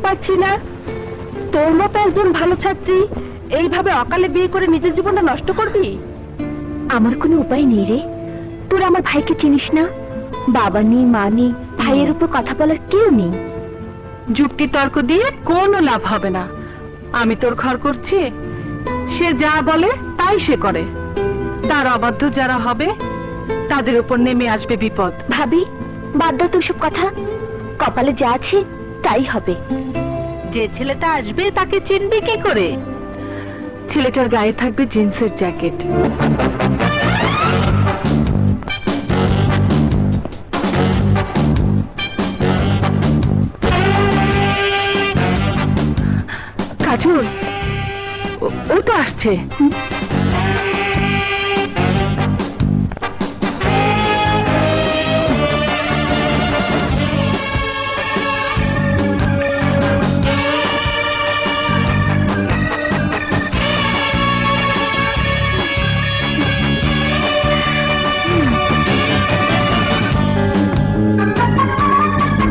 পারছি না তোর মতো একজন ভালো ছাত্রী এইভাবে অকালে বিয়ে করে নিজের জীবনটা নষ্ট করবি? আমার কোনো উপায় নেই রে। তোর আমার ভাইকে চিনিস না? বাবা নেই, মা নেই, ভাইয়ের উপর কথা বলার কেউ নেই। যুক্তি তর্ক দিয়ে কোনো লাভ হবে না। আমি তোর ঘর করছি, সে যা বলে তাই সে করে। তার অবাধ্য যারা হবে তাদের উপর নেমে আসবে বিপদ। ভাবি, বাদ দাও তো সব কথা। কপালে যা আছে তাই হবে। যে ছেলেটা আসবে তাকে চিনবি কি করে? ছেলেটার গায়ে থাকবে জিন্সের জ্যাকেট। কাজল, ও তো আসছে।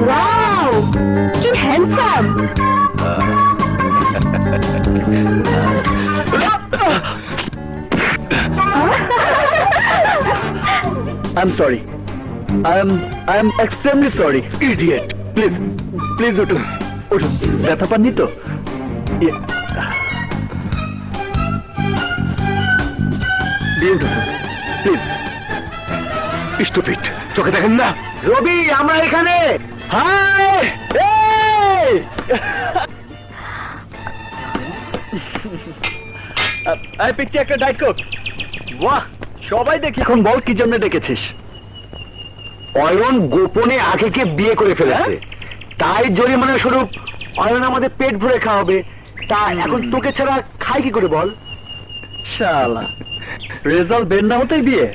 ওয়াও, কি handsome! I'm sorry. I am extremely sorry. Idiot. Please উঠুন। ব্যথা পাননি তো? প্লিজ। স্টুপিড। চোখে দেখেন না? রবি, আমরা এখানে। হাই! এই পিচ্ছি একটা ডায়েট কোক। বাহ, সবাই দেখি। এখন বল কি জন্য ডেকেছিস? অয়ন গোপনে আখেকে বিয়ে করে ফেলেছে, তাই জরিমানা স্বরূপ অয়ন আমাদের পেট ভরে খাওয়াবে। তা এখন তোকে ছাড়া খাই কি করে বল? শালা, রেজাল্ট বের না হতেই বিয়ে?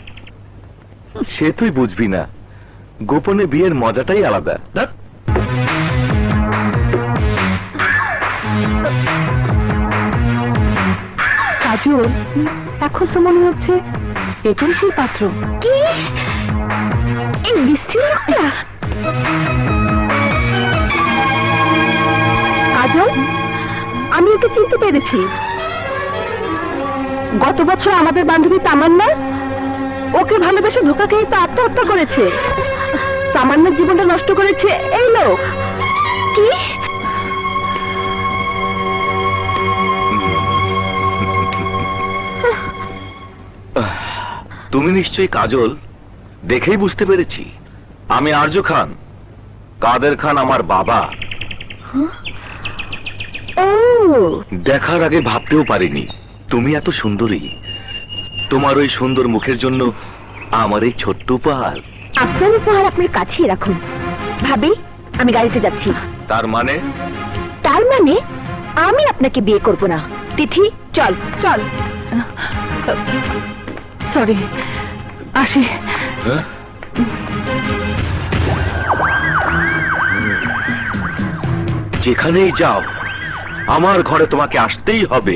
সে তুই বুঝবি না, গোপনে বিয়ের মজাটাই আলাদা। কাজল, এখন তো মনে হচ্ছে এটাই সেই পাত্র। কি? এই মিষ্টি লোকটা? কাজল, আমি ওকে চিনতে পেরেছি। গত বছর আমাদের বান্ধবী তামান্না ওকে ভালোবেসে ধোঁকা খেয়ে তো আত্মহত্যা করেছে। তামান্নার জীবনটা নষ্ট করেছে এই লোক। কি? তুমি নিশ্চয়ই কাজল, দেখেই বুঝতে পেরেছি আমি আরজু খান। কাদের খান আমার বাবা। ও, দেখার আগে ভাবতেও পারিনি তুমি এত সুন্দরী। তোমার ওই সুন্দর মুখের জন্য আমার এই ছোট্ট উপহার। আপনার উপহার আপনার কাছেই রাখুন। ভাবি, আমি গাড়িতে যাচ্ছি। তার মানে? তার মানে আমি আপনাকে বিয়ে করব না। তিথি, চল চল। সরি, আসি। যেখানেই যাও আমার ঘরে তোমাকে আসতেই হবে।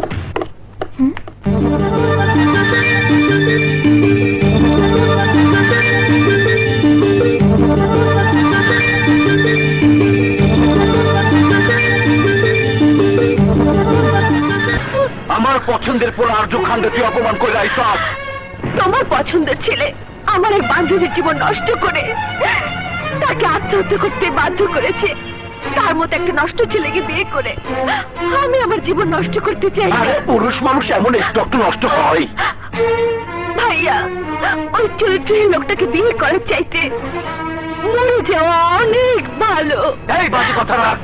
আমার পছন্দের পর আরজু খানকে তুই অপমান করে আইসাস। তোমার পছন্দের ছেলে আমার এক বান্ধবীর জীবন নষ্ট করে তাকে আত্মহত্যা করতে বাধ্য করেছে। তার মতো একটা নষ্ট ছেলেকে বিয়ে করে আমি আমার জীবন নষ্ট করতে চাই। আরে পুরুষ মানুষ এমন একটু নষ্ট হয়? ভাইয়া, ওই চরিত্রহীন লোকটাকে বিয়ে করার চাইতে মরে যাওয়া অনেক ভালো। এই বাজে কথা রাখ।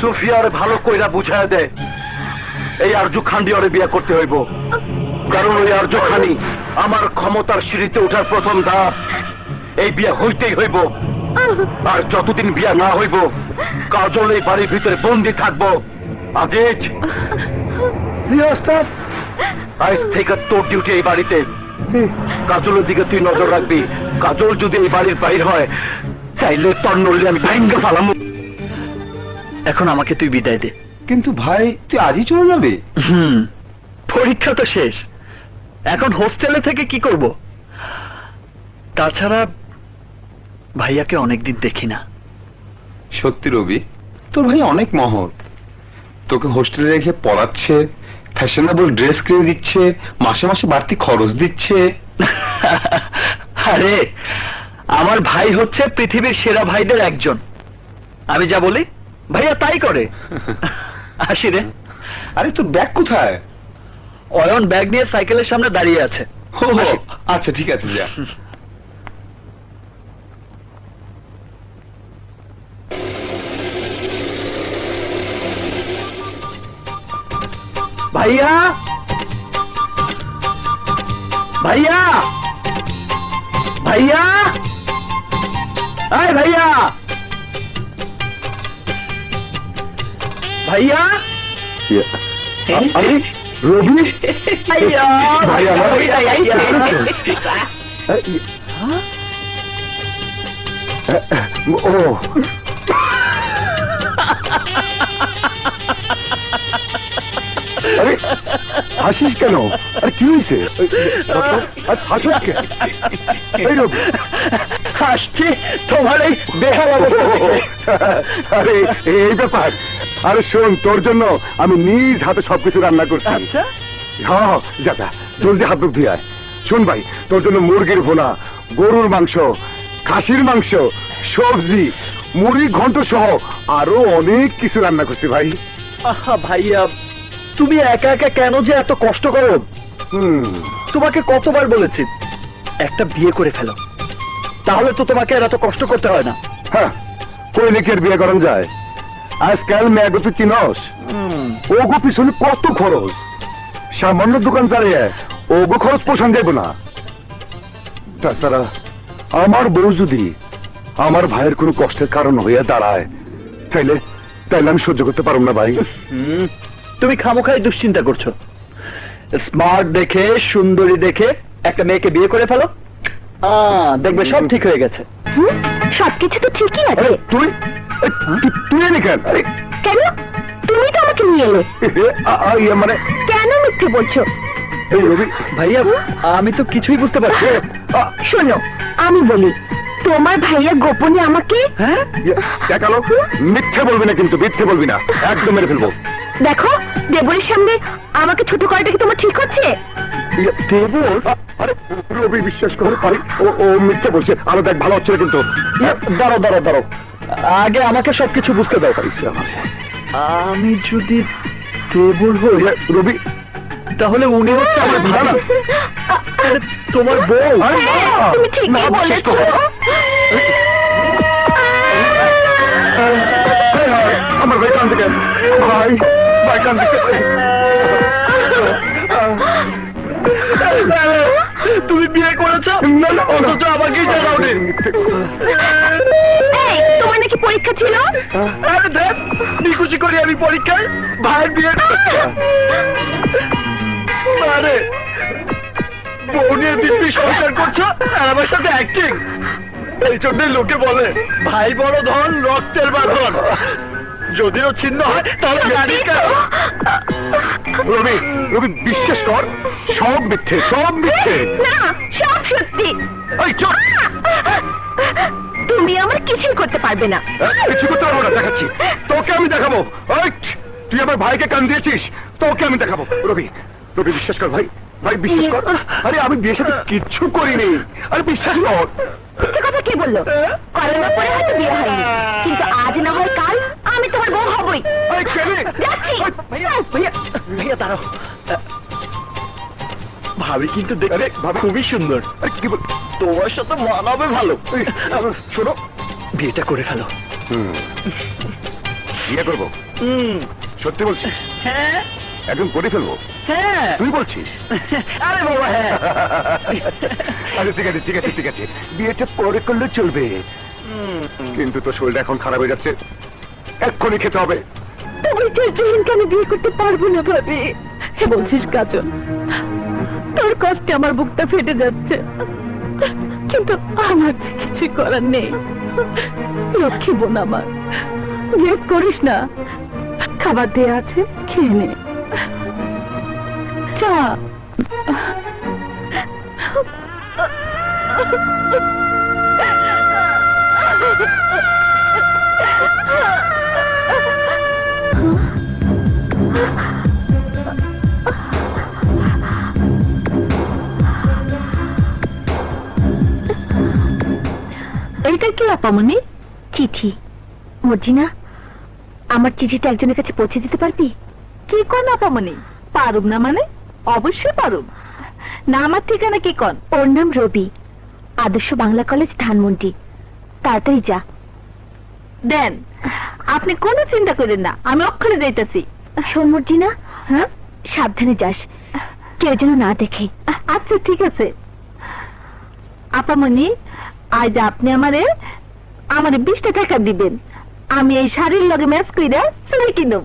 সুফিয়ার ভালো কইরা বুঝায় দে এই আরজু খান দিয়ে বিয়ে করতে হইব, কারণ ওই আরজু খানি আমার ক্ষমতার সিঁড়িতে ওঠার প্রথম ধাপ। এই বিয়ে হইতেই হইব, আর যতদিন বিয়ে না হইব কাজল এই বাড়ির ভিতরে বন্দি থাকবো। আজিজ, আজ থেকে তোর ডিউটি এই বাড়িতে। কাজলের দিকে তুই নজর রাখবি। কাজল যদি এই বাড়ির বাইর হয় তাইলে তোর নড়লে আমি ভাঙ্গা ফালাম। এখন আমাকে তুই বিদায় দে। কিন্তু ভাই, তুই আজই চলে যাবে? পরীক্ষা তো শেষ, এখন হোস্টেলে থেকে কি করব? তাছাড়া ভাইয়াকে অনেকদিন দেখি না। সত্যি রবি, তোর ভাই অনেক মহৎ, তোকে হোস্টেলে রেখে পড়াচ্ছে, ফ্যাশনেবল ড্রেস কিনে দিচ্ছে, মাসে মাসে বাড়তি খরচ দিচ্ছে। আরে আমার ভাই হচ্ছে পৃথিবীর সেরা ভাইদের একজন, আমি যা বলি ভাইয়া তাই করে। আসি রে। আরে তোর ব্যাগ কোথায়? অয়ন ব্যাগ নিয়ে সাইকেলের সামনে দাঁড়িয়ে আছে। ও, আচ্ছা ঠিক আছে, যা। ভাইয়া, ভাইয়া, ভাইয়া, আয় ভাইয়া, ভাইয়া, আরে রবি, ভাইয়া, ভাই আমার, ও আরে হাসিস কেন? আরে কি হয়েছে? হাসিস কেন? এই রবি, হাসছি তোমার এই বেহাল অবস্থা দেখে। আরে এই ব্যাপার। আরে শোন, তোর জন্য আমি নিজ হাতে সবকিছু রান্না করছি। আচ্ছা, হ্যাঁ যাতা, জলদি হাত মুখ ধুয়ে আয়। শোন ভাই, তোর জন্য মুরগির ভোনা, গরুর মাংস, খাসির মাংস, সবজি, মুড়ি ঘন্ট সহ আরো অনেক কিছু রান্না করছি ভাই। আহা ভাইয়া, তুমি একা একা কেন যে এত কষ্ট করো? তোমাকে কতবার বলেছি একটা বিয়ে করে ফেলো, তাহলে তো তোমাকে আর এত কষ্ট করতে হয় না। হ্যাঁ, কইলে কি আর বিয়ে করান যায়? আজকাল মেয়ে তুই চিনস, ওগো পিছনে কত খরচ। সামান্য দোকান চালিয়ে ওগো খরচ পোষণ যাইব না। তাছাড়া আমার বউ যদি আমার ভাইয়ের কোনো কষ্টের কারণ হইয়া দাঁড়ায়, তাইলে তাইলে আমি সহ্য করতে পারব না ভাই। তুমি খামোখাই দুশ্চিন্তা করছো। স্মার্ট দেখে, সুন্দরী দেখে একটা মেয়েকে বিয়ে করে ফেলো, দেখবে সব ঠিক হয়ে গেছে। সবকিছু তো ঠিকই আছে। আরে তুই তুই এনে কেন? আরে কেন? তুমি তো আমাকে নিয়ে এলে। মানে কেন মিথ্যে বলছো? এই রবি ভাইয়া, আমি তো কিছুই বুঝতে পারছি। শোনো, আমি বলি, তোমার ভাইয়া গোপনে আমাকে হ্যাঁ, দেখালো। মিথ্যে বলবি না কিন্তু, মিথ্যে বলবি না, একদম মেরে ফেলবো। দেখো, দেবরের সামনে আমাকে ছোট করাটা কি তোমার ঠিক হচ্ছে? দেবর? আরে রবি, বিশ্বাস কর, আরে ও মিথ্যে বলছে। আরো দেখ, ভালো হচ্ছে না কিন্তু। দাঁড়াও দাঁড়াও দাঁড়াও, আগে আমাকে সবকিছু বুঝতে দাও। আমি যদি দেবর হই রবি, তাহলে উনি হচ্ছে আমার ভাড়া, তোমার বউ। হ্যাঁ, তুমি ঠিকই বলেছো। আমার ভাই কান থেকে, ভাই ভাই কান থেকে। তুমি বিয়ে করেছো, অথচ আমাকেই জানাওনি। এই, তোমার নাকি পরীক্ষা ছিল? আরে দেখ, নিকুচি করি আমি পরীক্ষায় ভাইয়ের বিয়ে। আরে বউ নিয়ে দিব্যি সংসার করছো আর আমার সাথে অ্যাক্টিং। এই জন্য লোকে বলে ভাই বড় ধন, রক্তের বাঁধন। যদিও ছিন্ন হয় তাহলে গাড়ির কারণ। রবি, রবি বিশ্বাস কর, সব মিথ্যে, সব মিথ্যে। না, সব সত্যি। এই চুপ, তুমি আমার কিছুই করতে পারবে না। কিছু করতে পারবো না, দেখাচ্ছি তোকে আমি দেখাবো। ওই, তুই আমার ভাইকে কান দিয়েছিস, তোকে আমি দেখাবো। রবি, রবি বিশ্বাস কর ভাই, ভাই বিশ্বাস কর। আরে আমি বিয়ের সাথে কিচ্ছু করিনি, আরে বিশ্বাস কর। মিথ্যে কথা কে বললো? করোনা পরে হয়তো বিয়ে হয়নি, কিন্তু আজ না হয় কাল আমি তোমার বউ হবই। এই কেনে? যাচ্ছি। ভাইয়া ভাইয়া ভাইয়া দাঁড়াও, ভাবি কিন্তু দেখতে খুবই সুন্দর। আরে কি বল? তোমার সাথে মানাবে ভালো। শোনো, বিয়েটা করে ফেলো। বিয়ে করবো? সত্যি বলছিস? হ্যাঁ একদম করে ফেলবো? হ্যাঁ। তুই বলছিস? আরে বাবা হ্যাঁ। আরে ঠিক আছে ঠিক আছে ঠিক আছে, বিয়েটা পরে করলে চলবে, কিন্তু তোর শরীরটা এখন খারাপ হয়ে যাচ্ছে, এক্ষুনি খেতে হবে। তোমার চরিত্রহীনকে আমি বিয়ে করতে পারবো না ভাবি। বলছিস কাজল, তোর কষ্টে আমার বুকটা ফেটে যাচ্ছে, কিন্তু আমার যে কিছু করার নেই। লক্ষ্মী বোন আমার, জেদ করিস না, খাবার দেয়া আছে, খেয়ে নে। চা। এইটা কি আপামনি? চিঠি। মর্জিনা, আমার চিঠিটা একজনের কাছে পৌঁছে দিতে পারবি? কি কোন আপামনি? পারুম না মানে? অবশ্যই পারুম। না, আমার ঠিকানা কি কোন? ওর নাম রবি, আদর্শ বাংলা কলেজ, ধানমন্ডি। তাড়াতাড়ি যা। দেন, আপনি কোনো চিন্তা করেন না, আমি অক্ষরে যাইতেছি। শোন মর্জিনা, হ্যাঁ, সাবধানে যাস, কেউ যেন না দেখে। আচ্ছা ঠিক আছে। আপামনি, আজ আপনি আমারে 20টা টাকা দিবেন, আমি এই শাড়ির লগে ম্যাচ কইরা চুড়ি কিনুম।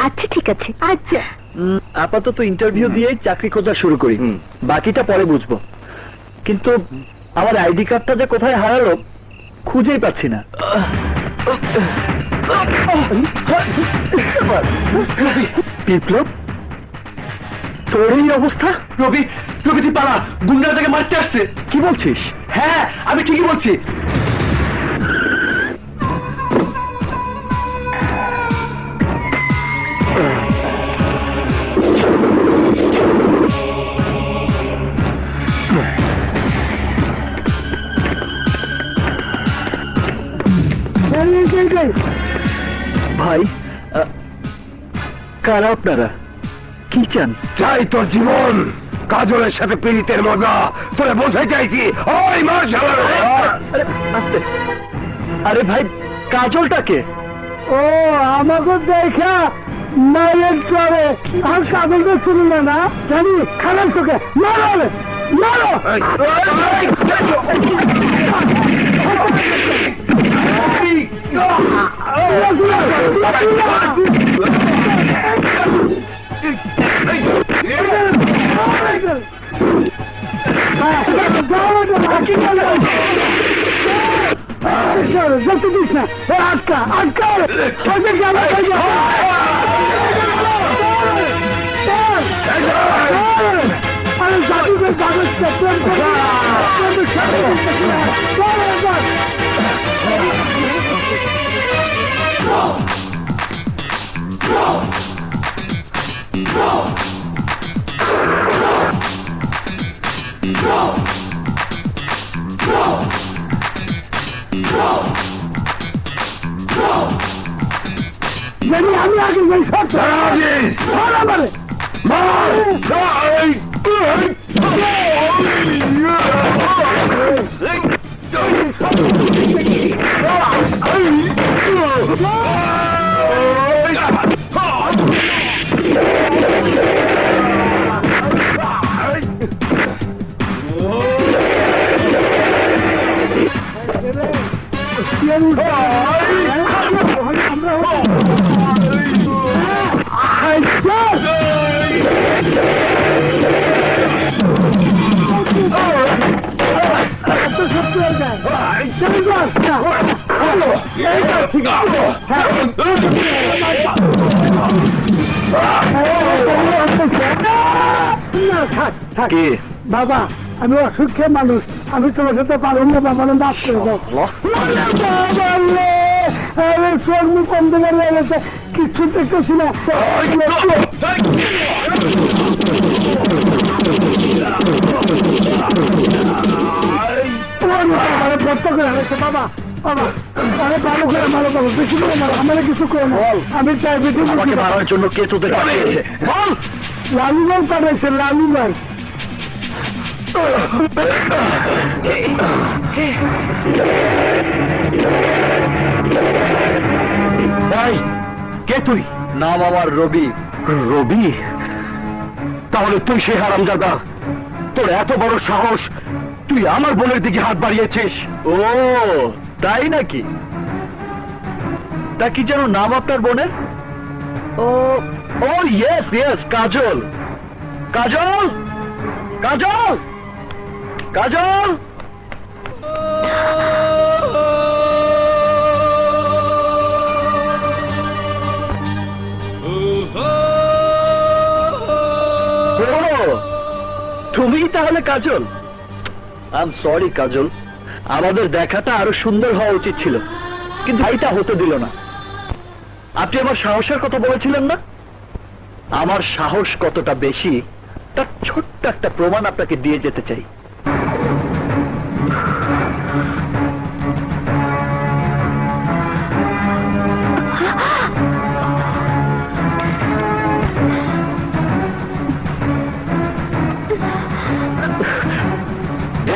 আচ্ছা ঠিক আছে। আচ্ছা, আপাতত ইন্টারভিউ দিয়ে চাকরি খোঁজা শুরু করি, বাকিটা পরে বুঝবো। কিন্তু আমার আইডি কার্ডটা যে কোথায় হারালো খুঁজেই পাচ্ছি না। বিপ্লব, তোর এই অবস্থা? রবি, রবি তুই পালা, গুন্ডারা তাকে মারতে আসছে। কি বলছিস? হ্যাঁ, আমি ঠিকই বলছি। ভাই, কারা আপনারা? কি চান? চাই তোর জীবন, কাজলের সাথে পীড়িতের মজা তোরে বোঝাই চাইছি। ওই মার শালারে। আরে আস্তে। আরে ভাই, কাজলটাকে? ও আমাকে দেখা মায়ের চলে, আর কাজলটা শুরু না জানি খারাপ তোকে মারো মারো। আটকা আটকা আরে জাদুঘর কাগজটা আমি আগে যাই সব আমারে বাবা, আমি অসুখে মানুষ, আমি তোমার সাথে পারব না বাবা, মাফ করে দাও। চোখ মুখ অন্ধকার হয়ে গেছে, কিছু দেখতেছি না। বাবা বাবা, আরে ভালো করে মারো বাবা, বেশি করে মারো, আমার কিছু করে না। আমি চাই আমাকে মারার জন্য কে তোদের পাঠিয়েছে? লালু ভাই পাঠাইছে, লালু ভাই। ভাই, কে তুই? নাম আমার রবি। রবি? তাহলে তুই সে হারামজাদা, তোর এত বড় সাহস, তুই আমার বোনের দিকে হাত বাড়িয়েছিস। ও তাই নাকি? তা কি যেন নাম আপনার বোনের? ও ও ইয়েস ইয়েস, কাজল। কাজল কাজল কাজল। তুমি তাহলে কাজল? আই এম সরি কাজল, আমাদের দেখাটা আরো সুন্দর হওয়া উচিত ছিল, কিন্তু ভাইটা হতে দিল না। আপনি আমার সাহসের কথা বলেছিলেন না? আমার সাহস কতটা বেশি তার ছোট্ট একটা প্রমাণ আপনাকে দিয়ে যেতে চাই।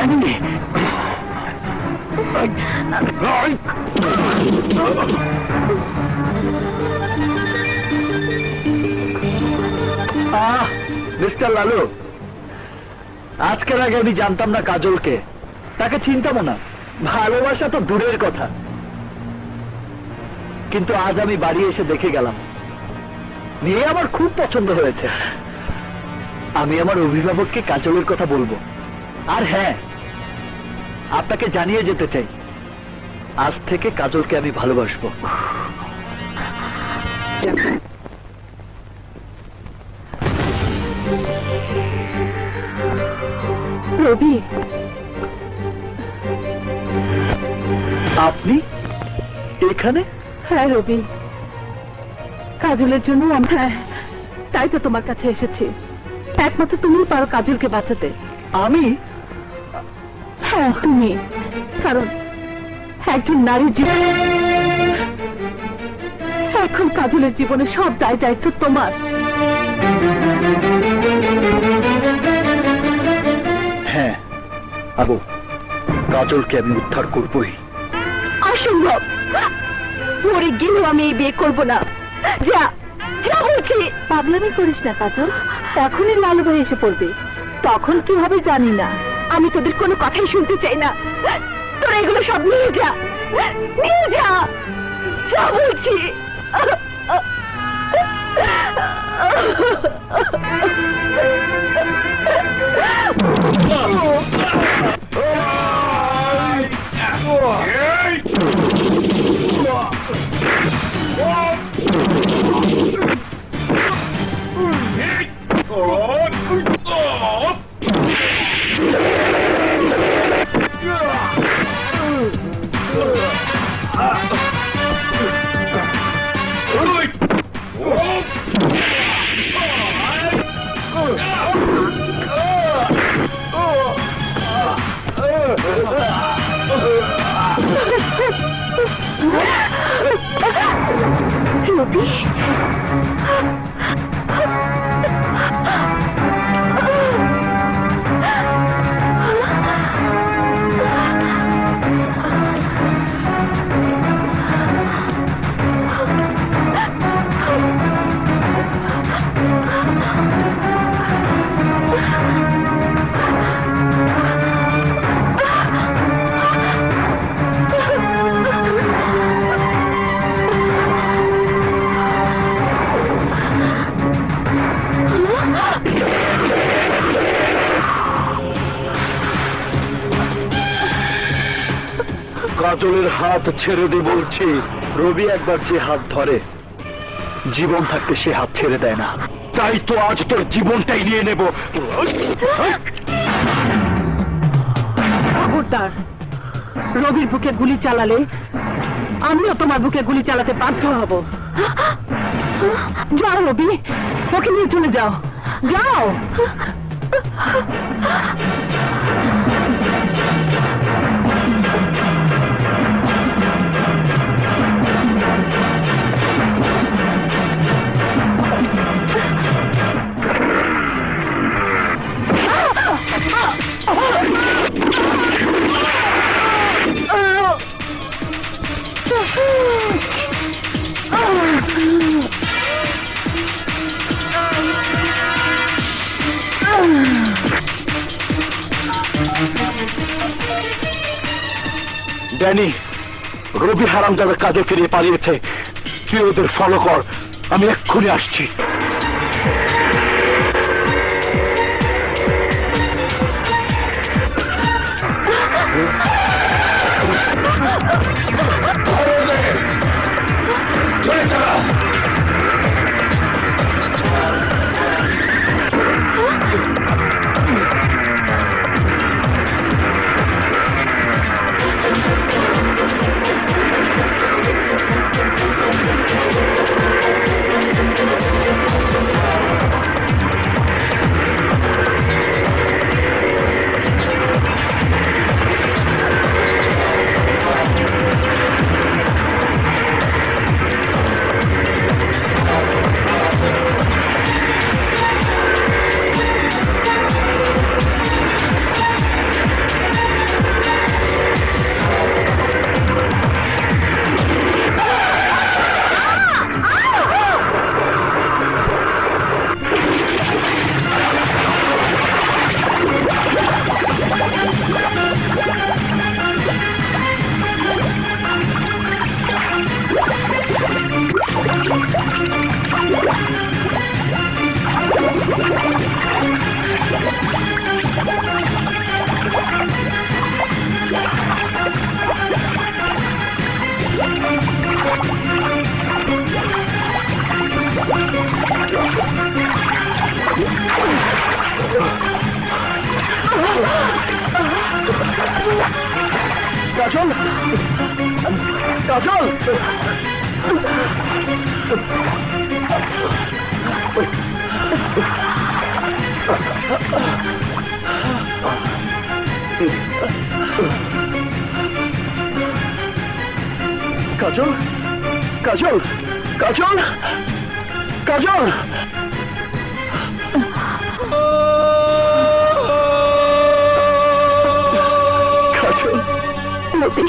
ড্যানি, মিস্টার লালু, আজকের আগে আমি জানতাম না কাজলকে, তাকে চিনতামও না, ভালোবাসা তো দূরের কথা। কিন্তু আজ আমি বাড়ি এসে দেখে গেলাম, মেয়ে আমার খুব পছন্দ হয়েছে। আমি আমার অভিভাবককে কাজলের কথা বলবো। আর হ্যাঁ, আপনাকে জানিয়ে যেতে চাই, আজ থেকে কাজলকে আমি ভালোবাসবো। রবি, আপনি এখানে? হ্যাঁ রবি, কাজলের জন্য হ্যাঁ, তাই তো তোমার কাছে এসেছি। একমাত্র তুমি পারো কাজলকে বাঁচাতে। আমি? হ্যাঁ তুমি, কারণ একজন নারীর জীবন, এখন কাজলের জীবনে সব দায় দায়িত্ব তোমার। হ্যাঁ আবু, কাজলকে আমি উদ্ধার করবই। অসম্ভব, মরে গেলেও আমি এই বিয়ে করবো না। যা যা বলছি। পাগলামি করিস না কাজল, এখনই লালু ভাই এসে পড়বে, তখন কি হবে জানি না। আমি তোদের কোনো কথাই শুনতে চাই না। তোরা এগুলো সব নিয়ে যা, নিয়ে যা, যা বলছি। রবি, কাজলের হাত ছেড়ে দে বলছি। রবি একবার যে হাত ধরে, জীবন থাকতে সে হাত ছেড়ে দেয় না। তাই তো আজ তোর জীবনটাই নিয়ে নেব। খবরদার, রবির বুকে গুলি চালালে আমিও তোমার বুকে গুলি চালাতে বাধ্য হব। যাও রবি, ওকে নিয়ে চলে যাও, যাও। ড্যানি, রবি হারামজাদা কাজলকে নিয়ে পালিয়েছে। তুই ওদের ফলো কর, আমি এক্ষুনি আসছি। চলে চলা। কাজল কাজল কাজল কাজল কাজল কাজল রবি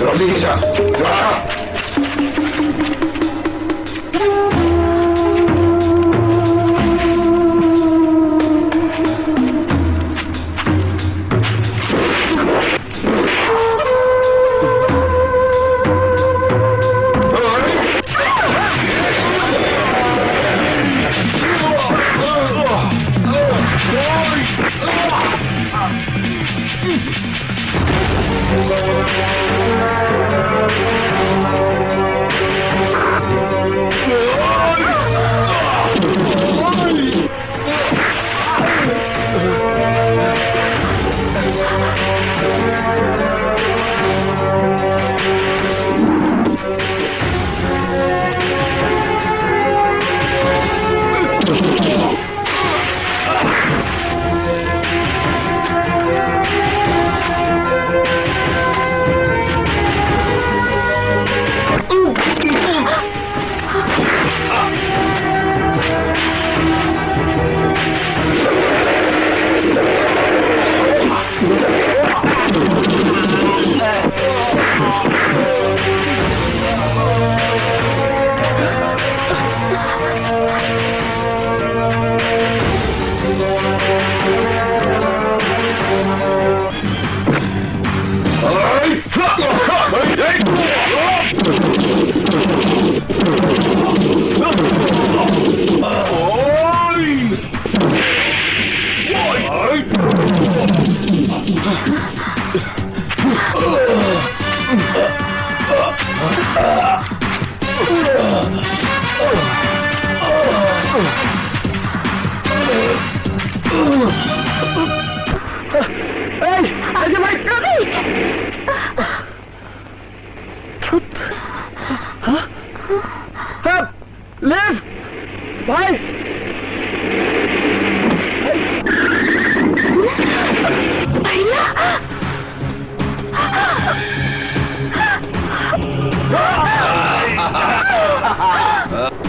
রবি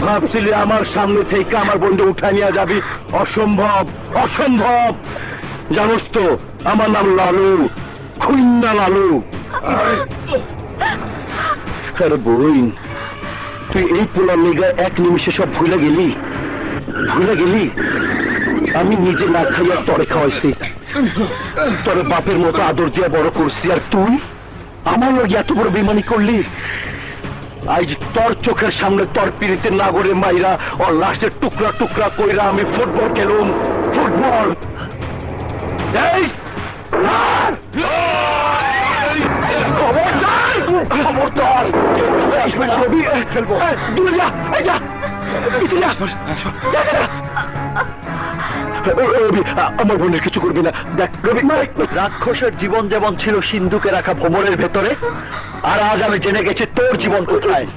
ভাবছিলি আমার সামনে থেকে আমার বন্ধু উঠাই নিয়ে যাবি? অসম্ভব, অসম্ভব। জানোস তো আমার নাম লালু, খুইন্দা লালু। আরে বইন, তুই এই পোলার লেগা এক নিমিষে সব ভুলে গেলি, ভুলে গেলি। আমি নিজে না খাইয়া তরে খাওয়াইছি, তোর বাপের মতো আদর দিয়ে বড় করছি, আর তুই আমার লোক এত বড় বেমানি করলি। আজ তোর চোখের সামনে তোর পিড়িতে নাগরে মাইরা ও লাশের টুকরা টুকরা কইরা আমি ফুটবল খেলুম, ফুটবল। খবরদার, খবরদার, খেলবো। দূরে যা, যা। রবি, আমার বোনের কিছু করবি না। দেখ রবি, রাক্ষসের জীবন যেমন ছিল সিন্ধুকে রাখা ভ্রমণের ভেতরে, আর আজ আমি জেনে গেছি তোর জীবন কোথায়।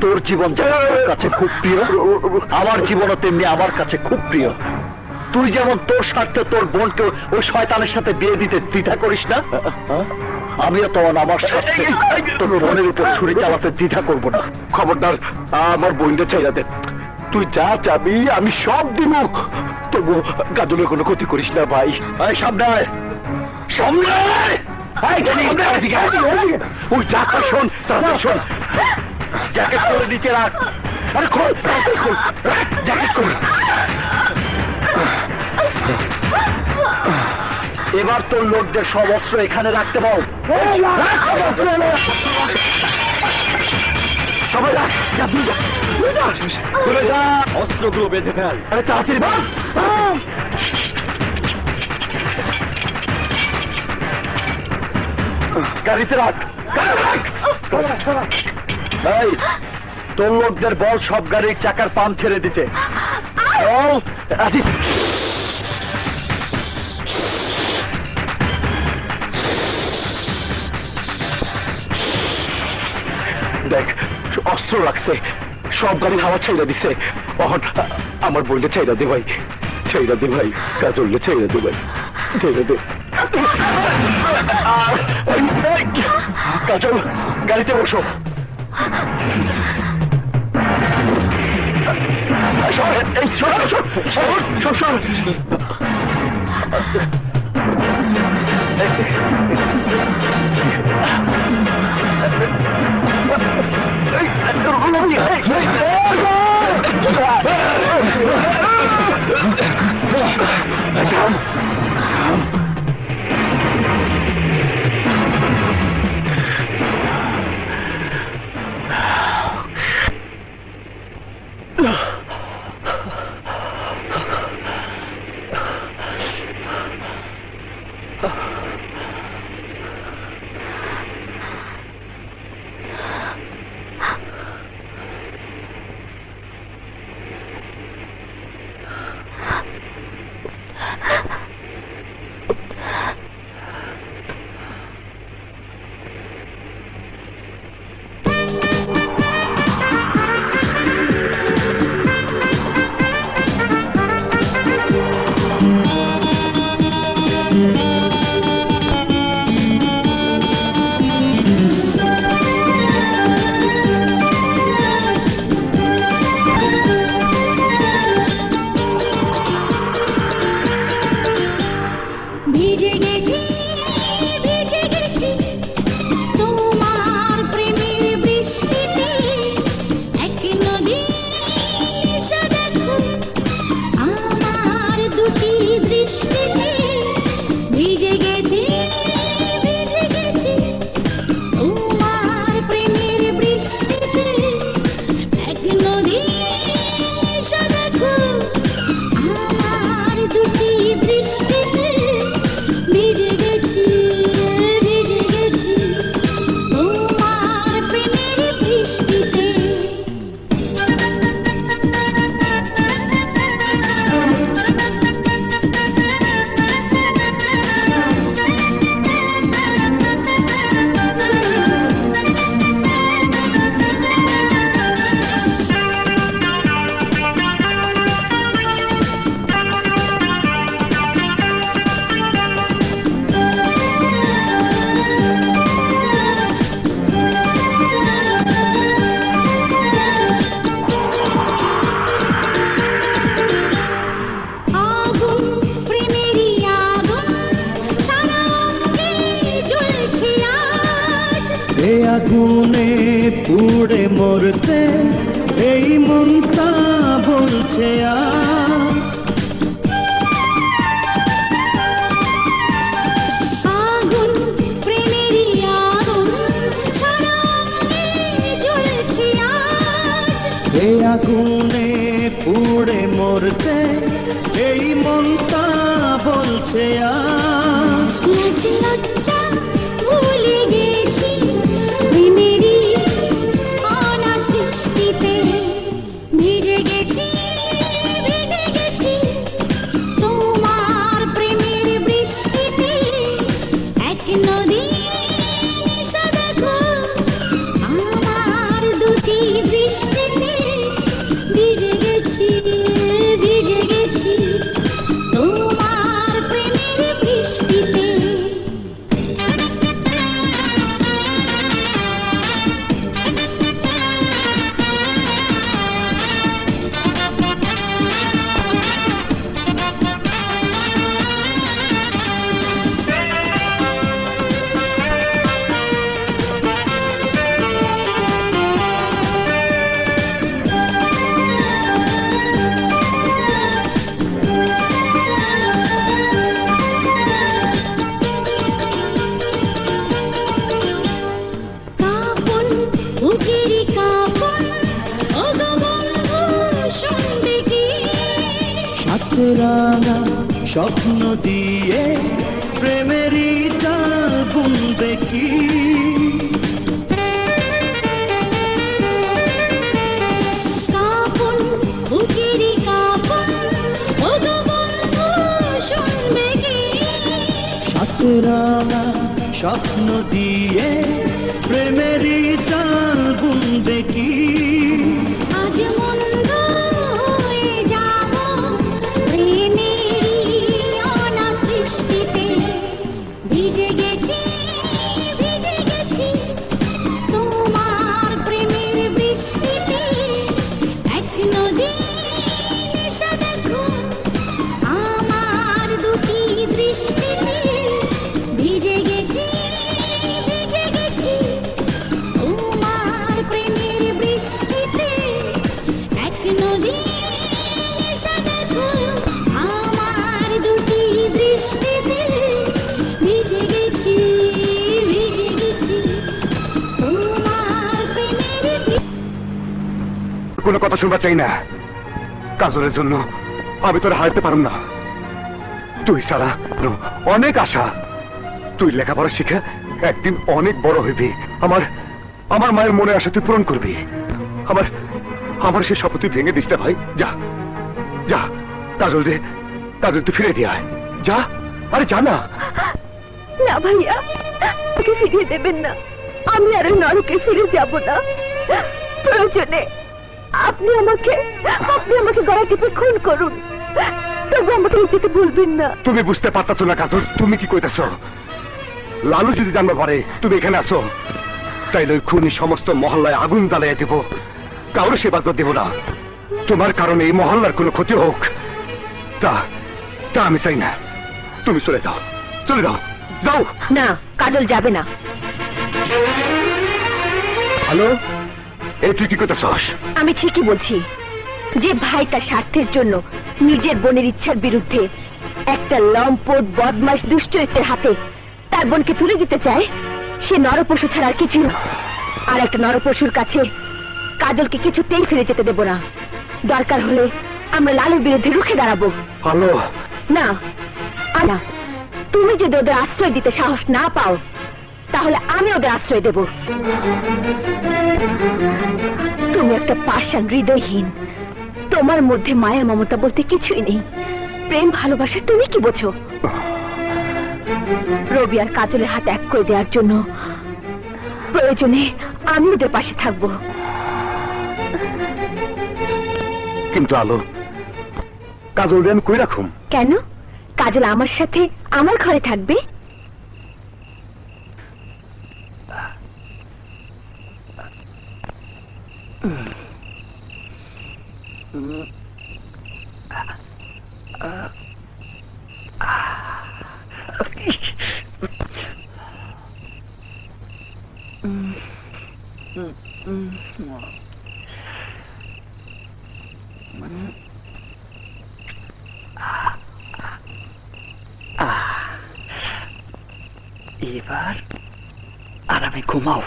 তোর জীবন যেমন আমার কাছে খুব প্রিয়, আমার জীবনও তেমনি আমার কাছে খুব প্রিয়। তুই যেমন তোর স্বার্থে তোর বোনকে ওই শয়তানের সাথে বিয়ে দিতে দ্বিধা করিস না, আমিও তখন আমার স্বার্থে তোর বোনের উপর ছুরি চালাতে দ্বিধা করবো না। খবরদার আমার বোনটা ছেড়ে দে। তুই যা চাবি আমি সব দিব, তবু গাজলের কোনো ক্ষতি করিস না ভাই। সামনে আয়, সামনে আয়। ওই যা শোন, তাড়াতাড়ি শোন। জ্যাকেট করে নিচে রাখ। আরে খোল, তাড়াতাড়ি খোল, জ্যাকেট করে। এবার তোর লোকদের সব অস্ত্র এখানে রাখতে বল। সবাই রাখ, যা তুই যা, খুলে যা, অস্ত্রগুলো বেঁধে ফেল। আরে তাড়াতাড়ি বল। গাড়িতে রাখ, এই তোর লোকদের বল সব গাড়ির চাকার পাম্প ছেড়ে দিতে বল। আজিজ, দেখ অস্ত্র রাখছে, সব গাড়ি হাওয়া ছেড়ে দিছে। আমার বইলে ছেড়ে দে ভাই, ছেড়ে দে ভাই, কাজলে ছেড়ে দে ভাই, ছেড়ে দে। কাজল, গাড়িতে বসো। আগুনে পুড়ে মরতে এই মনটা বলছে আজ। আগুন প্রেমেরই আগুন সারা অঙ্গে জ্বলছে আজ। এই আগুনে পুড়ে মরতে এই মনটা বলছে আজ। লজ্জা ভুলে গেছি প্রেমেরই অনা সৃষ্টিতে। বুকের কাঁপন ওগো বন্ধু শুনবে কি সাথে রাঙা স্বপ্ন দিয়ে প্রেমেরই জাল বুনবে কি কাঁপন বুকের কাঁপন ওগো বন্ধু শুনবে কি সাথে রাঙা স্বপ্ন দিয়ে প্রেমেরই জাল বুনবে কি আজ মন্দ হয়ে যাব প্রেমেরই অনা সৃষ্টিতে ভিজে গেছি তোমার প্রেমের বৃষ্টিতে এক নদী এসে দেখো আমার দুটি দৃষ্টিতে ভিজে গেছি তোমার প্রেমের বৃষ্টিতে এক নদী এসে দেখো আমার দুটি দৃষ্টিতে ভিজে গেছি তোমার প্রেমের কোনো কথা শুনবার চাই না। কাজলের জন্য আমি তোর হারতে পারব না। তুই সারা অনেক আশা, তুই লেখাপড়া শিখে একদিন অনেক বড় হইবি। আমার মায়ের মনে আশা তুই পূরণ করবি। আমার সে শপথ তুই ভেঙে দিস না ভাই। যা যা কাজল তুই ফিরে দিয়ে আয়। যা, আরে যা না। না ভাইয়া, ওকে ফিরিয়ে দেবেন না। আমি আর ওই নরকে ফিরে যাব না। প্রয়োজনে আপনি আমাকে গলা টিপে খুন করুন, তবু আমাকে যেতে ভুলবেন না। তুমি বুঝতে পারতাছো না কাজল, তুমি কি কইতাছ? লালু যদি জানতে পারে তুমি এখানে আসো, তাইলে ওই খুনি সমস্ত মহল্লায় আগুন জ্বালিয়ে দেব, কারো সেবা তো দেব না। তোমার কারণে এই মহল্লার কোনো ক্ষতি হোক তা আমি চাই না। তুমি চলে যাও, যাও। না, কাজল যাবে না। হ্যালো, এই তুই কি করতেছস? আমি ঠিকই বলছি। যে ভাই তার স্বার্থের জন্য নিজের বোনের ইচ্ছার বিরুদ্ধে একটা লম্পট বদমাশ দুশ্চরিত্রের হাতে তার বোনকে তুলে দিতে চায়, সে নরপশু ছাড়া আর কিছুই না। আর একটা নরপশুর কাছে কাজলকে কিছুতেই ফিরে যেতে দেব না। দরকার হলে আমরা লালুর বিরুদ্ধে রুখে দাঁড়াবো। হ্যালো, না, না, তুমি যদি ওদের আশ্রয় দিতে সাহস না পাও, তাহলে আমি ওদের আশ্রয় দেব। তুমি একটা পাষাণ হৃদয়হীন, তোমার মধ্যে মায়া মমতা বলতে কিছুই নেই। প্রেম ভালোবাসা তুমি কি বোঝো? রবি আর কাজলের হাত এক করে দেওয়ার জন্য প্রয়োজনে আমি ওদের পাশে থাকবো। কিন্তু আলো, কাজল আমি কই রাখুম? কেন? কাজল আমার সাথে আমার ঘরে থাকবে। এবার আরামে ঘুমাও।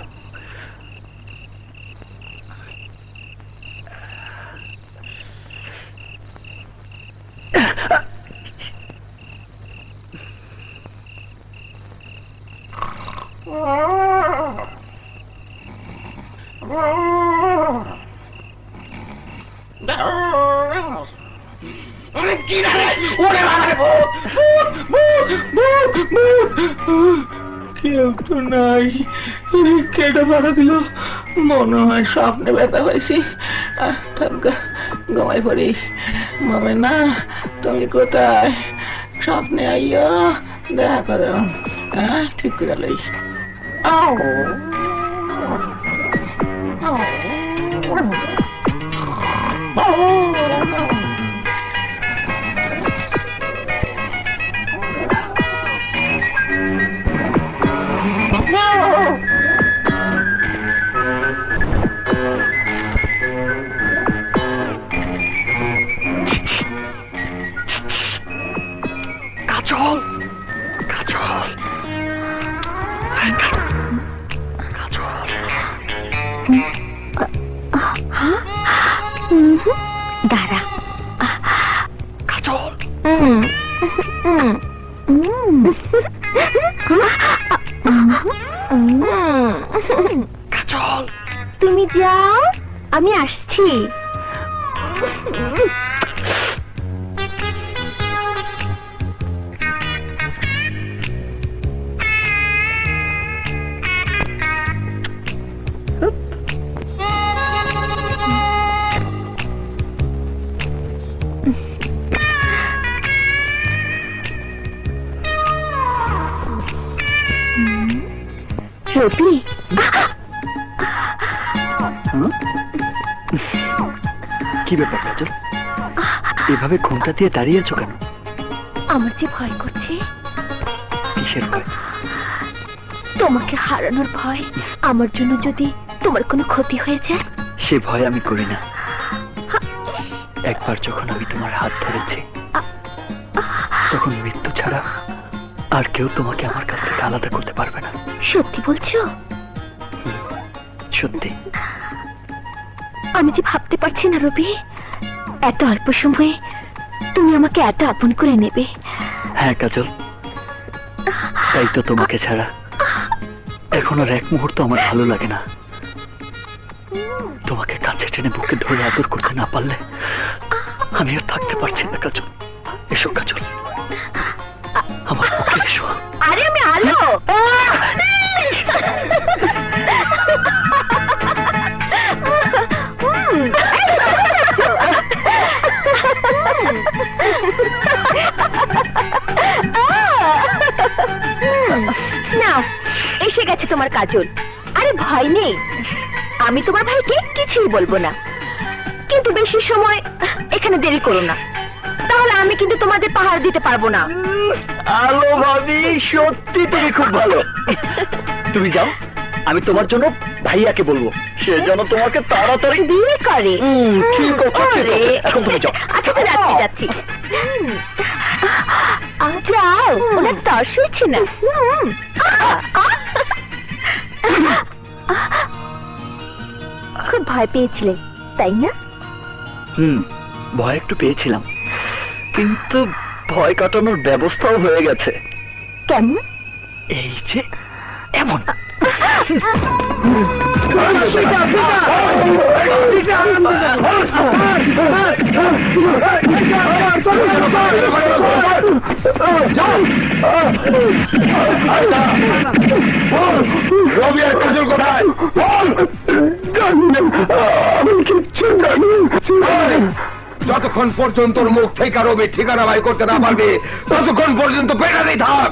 কেউ তো নাই, কেটে পাড়া দিল। মনে হয় স্বপ্নে ব্যথা পাইছি। ঘুমাই পড়ি। মামে না, তুমি কোথায়? স্বপ্নে আইয়া দেখা করো। হ্যাঁ, ঠিক করে লই। কাজল, কাজল, কাজল। দাঁড়া। কাজল, কাজল, তুমি যাও, আমি আসছি। রবি, কি ব্যাপার কাজল? এভাবে ঘুমটা দিয়ে দাঁড়িয়ে আছো কেন? আমার যে ভয় করছে। কিসের ভয়? তোমাকে হারানোর ভয়। আমার জন্য যদি তোমার কোনো ক্ষতি হয়ে যায়। সে ভয় আমি করি না। একবার যখন আমি তোমার হাত ধরেছি, তখন মৃত্যু ছাড়া আর কেউ তোমাকে আমার কাছ থেকে আলাদা করতে পারবে না। সত্যি বলছো? সত্যি। আমি যে ভাবতে পারছি না রবি, এত অল্প সময়ে তুমি আমাকে এত আপন করে নেবে। হ্যাঁ কাজল, তাই তো তোমাকে ছাড়া এখন আর এক মুহূর্ত আমার ভালো লাগে না। তোমাকে কাছে টেনে বুকে ধরে আদর করতে না পারলে আমি আর থাকতে পারছি না কাজল। এসো কাজল, আমার বুকে এসো। আরে আমি আলো। নাও, এসে গেছে তোমার কাজল। আরে ভয় নেই, আমি তোমার ভাইকে কিছুই বলবো না। কিন্তু বেশি সময় এখানে দেরি করো না, তাহলে আমি কিন্তু তোমাদের পাহাড় দিতে পারবো না। আলো ভাবি, সত্যি তুমি খুব ভালো। তুমি যাও, আমি তোমার জন্য ভাইয়াকে বলবো, সে যেন তোমাকে তাড়াতাড়ি বিয়ে করে। ঠিক আছে, এখন তুমি যাও। আচ্ছা তো যাচ্ছি যাচ্ছি। যাও, ওনার তর শুয়েছে না। খুব ভয় পেয়েছিলে তাই না? ভয় একটু পেয়েছিলাম, কিন্তু ভয় কাটানোর ব্যবস্থাও হয়ে গেছে। কেমন? এই যে এমন। রবি আর কাজল কোথায়? আমি কিচ্ছু জানি। যতক্ষণ পর্যন্ত ওর মুখ থেকে রবি ঠিকানা বাই করতে না পারবে, ততক্ষণ পর্যন্ত বেড়াতেই থাক।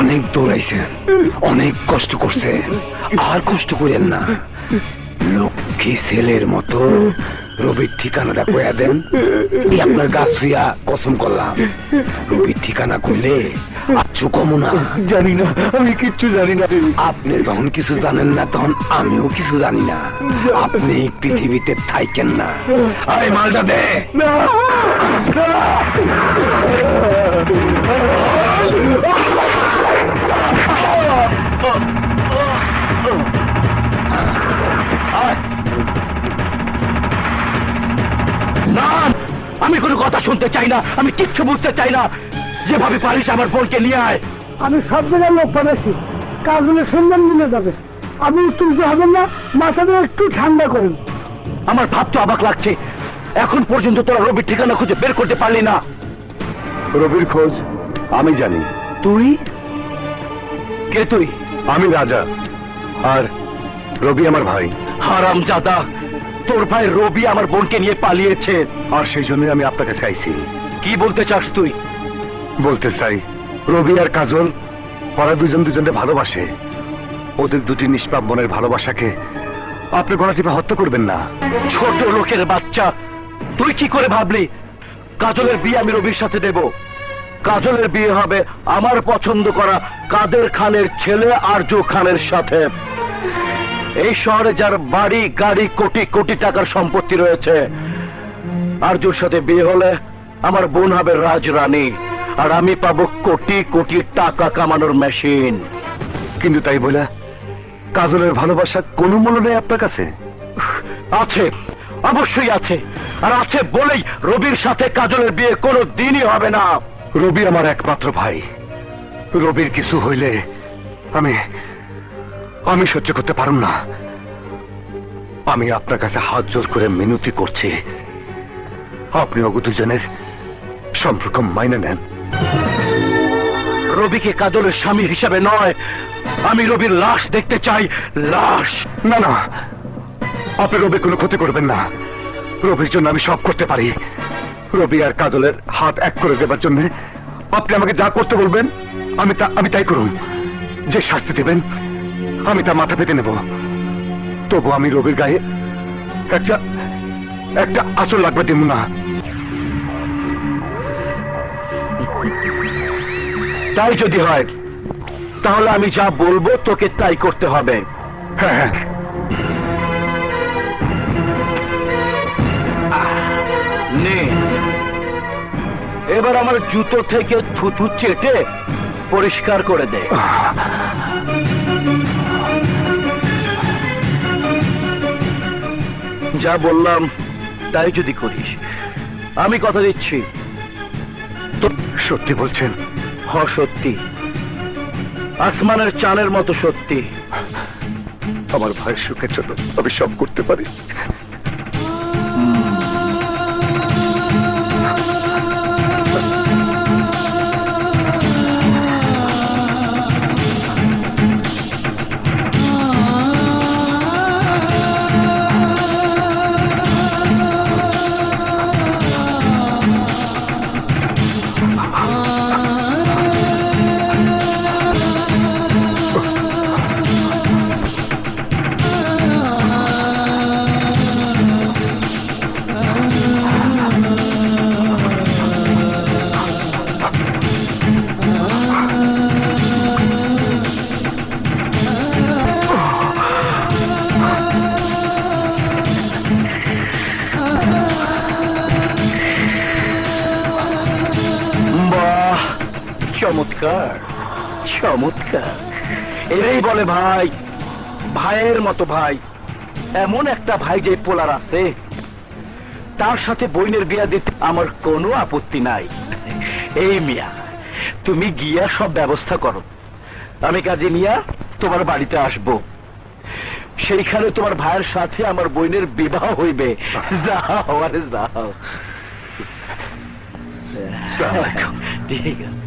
অনেক দৌড়াইছে, অনেক কষ্ট করছে, আর কষ্ট করেন না। লক্ষ্মী ছেলের মতো রবির ঠিকানাটা কইয়া দেন। আপনার গাছ ছুঁয়া কসম করলাম, রবির ঠিকানা কইলে আচ্ছু কমো না। জানি না, আমি কিচ্ছু জানি না। আপনি যখন কিছু জানেন না, তখন আমিও কিছু জানি না। আপনি পৃথিবীতে থাইকেন না। আরে মালটা দে। না, আমি কোনো কথা শুনতে চাই না, আমি কিচ্ছু বুঝতে চাই না। যেভাবে পারিস আমার বোনকে নিয়ে আয়। আমি সব জায়গায় লোক পাঠাচ্ছি, কাজলের সন্ধান মিলে যাবে। আপনি উত্তেজিত হবেন না, মাথাটা একটু ঠান্ডা করেন। আমার ভাবতে অবাক লাগছে, এখন পর্যন্ত তোরা রবির ঠিকানা খুঁজে বের করতে পারলি না। রবির খোঁজ আমি জানি। তুই কে? তুই? আমি রাজা, আর রবি আমার ভাই। হারামজাদা, তোর ভাই রবি আমার বোনকে নিয়ে পালিয়েছে, আর সেই জন্য আমি আপনাকে চাইছি। কি বলতে চাস তুই? বলতে চাই, রবি আর কাজল ওরা দুজন দুজনকে ভালোবাসে। ওদের দুটি নিষ্পাপ বোনের ভালোবাসাকে আপনি গলা টিপে হত্যা করবেন না। ছোট লোকের বাচ্চা, তুই কি করে ভাবলি কাজলের বিয়ে আমি রবির সাথে দেব? কাজলের বিয়ে হবে আমার পছন্দ করা কাদের খানের ছেলে আরজু খানের সাথে। এই শহরে যার বাড়ি গাড়ি কোটি কোটি টাকার সম্পত্তি রয়েছে, আরজুর সাথে বিয়ে হলে আমার বোন হবে রাজরানী, আর আমি পাবো কোটি কোটি টাকা কামানোর মেশিন। কিন্তু তাই বলে কাজলের ভালোবাসা কোনো মূল্য নেই আপনার কাছে? আছে, অবশ্যই আছে, আর আছে বলেই রবির সাথে কাজলের বিয়ে কোনো দিনই হবে না। রবি আমার একমাত্র ভাই। রবির কিছু হইলে আমি সহ্য করতে পারুম না। আমি আপনার কাছে হাত জোর করে মিনতি করছি, আপনি ওগো দুজনের সম্পর্ক মাইনে নেন। রবিকে কাজলের স্বামী হিসাবে নয়, আমি রবির লাশ দেখতে চাই, লাশ। না না, আপনি রবির কোনো ক্ষতি করবেন না। রবির জন্য আমি সব করতে পারি। রবি আর কাজলের হাত এক করে দেবার জন্য আপনি আমাকে যা করতে বলবেন আমি তাই করুন। যে শাস্তি দেবেন আমি তা মাথা পেতে নেব। তবু আমি রবির গায়ে একটা আঁচল লাগবে দেব না। তাই যদি হয় তাহলে আমি যা বলবো তোকে তাই করতে হবে। হ্যাঁ হ্যাঁ, নে, এবার আমার জুতো থেকে থুথু চেটে পরিষ্কার করে দে। যা বললাম তাই যদি করিস, আমি কথা দিচ্ছি। সত্যি বলছেন? সত্যি, আসমানের চাঁদের মতো সত্যি। আমার ভাইয়ের সুখের জন্য আমি সব করতে পারি। চমৎকার, চমৎকার। এরাই বলে ভাই, ভাইয়ের মতো ভাই। এমন একটা ভাই যে পোলার আছে, তার সাথে বইনের বিয়া দিতে আমার কোনো আপত্তি নাই। এই মিয়া, তুমি গিয়া সব ব্যবস্থা করো, আমি কাজে নিয়া তোমার বাড়িতে আসবো। সেইখানে তোমার ভাইয়ের সাথে আমার বইনের বিবাহ হইবে। যাও, আরে যাও। ঠিক আছে।